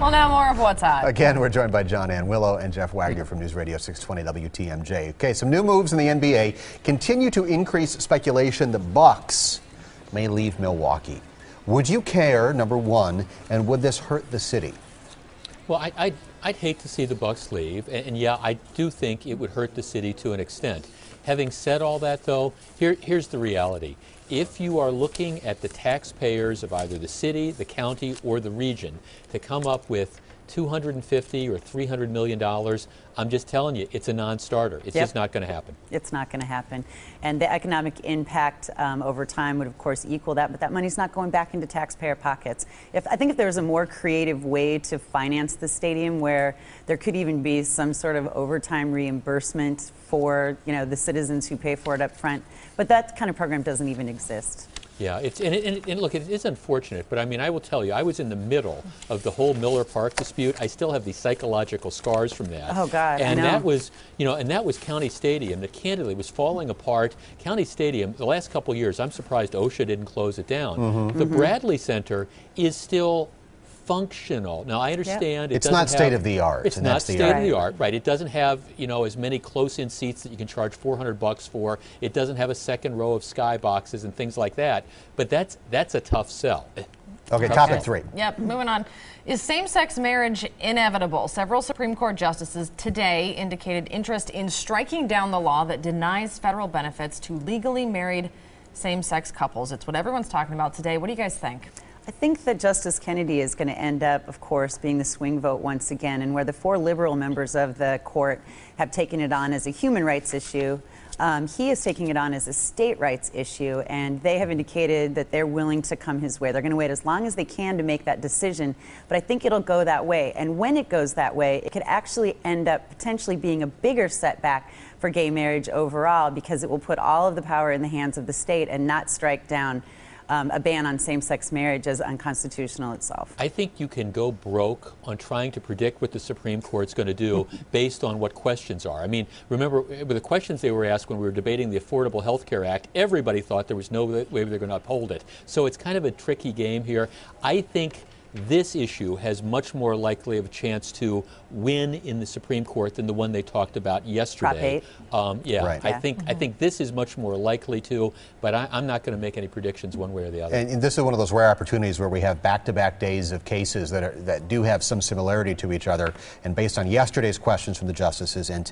Well, now more of what's hot. Again, we're joined by John Ann Willow and Jeff Wagner from News Radio 620 WTMJ. Okay, some new moves in the NBA continue to increase speculation the Bucks may leave Milwaukee. Would you care, number one, and would this hurt the city? Well, I'd hate to see the Bucks leave, and yeah, I do think it would hurt the city to an extent. Having said all that, though, here's the reality. If you are looking at the taxpayers of either the city, the county, or the region to come up with $250 or $300 million, I'm just telling you, it's a non-starter. It's just not going to happen. It's not going to happen. And the economic impact over time would, of course, equal that, but that money's not going back into taxpayer pockets. I think if there was a more creative way to finance the stadium where there could even be some sort of overtime reimbursement for, the citizens who pay for it up front, but that kind of program doesn't even exist. Yeah, and look, it is unfortunate, but I mean, I will tell you, I was in the middle of the whole Miller Park dispute. I still have these psychological scars from that. Oh God, and I know. that was, and that was County Stadium that candidly was falling apart. County Stadium, the last couple of years, I'm surprised OSHA didn't close it down. The Bradley Center is still functional. Now, I understand it's not state of the art. It's not state of the art, right? It doesn't have, as many close-in seats that you can charge $400 for. It doesn't have a second row of sky boxes and things like that. But that's a tough sell. Okay, topic 3. Yep, moving on. Is same-sex marriage inevitable? Several Supreme Court justices today indicated interest in striking down the law that denies federal benefits to legally married same-sex couples. It's what everyone's talking about today. What do you guys think? I think that Justice Kennedy is going to end up, of course, being the swing vote once again, and where the 4 liberal members of the court have taken it on as a human rights issue, he is taking it on as a state rights issue, and they have indicated that they're willing to come his way. They're going to wait as long as they can to make that decision, but I think it'll go that way. And when it goes that way, it could actually end up potentially being a bigger setback for gay marriage overall, because it will put all of the power in the hands of the state and not strike down a ban on same-sex marriage as unconstitutional itself. I think you can go broke on trying to predict what the Supreme Court's going to do based on what questions are. I mean, remember, with the questions they were asked when we were debating the Affordable Health Care Act, everybody thought there was no way they're going to uphold it. So it's kind of a tricky game here. I think this issue has much more likely of a chance to win in the Supreme Court than the one they talked about yesterday. I think this is much more likely to, but I'm not going to make any predictions one way or the other. And this is one of those rare opportunities where we have back-to-back days of cases that do have some similarity to each other. And based on yesterday's questions from the justices and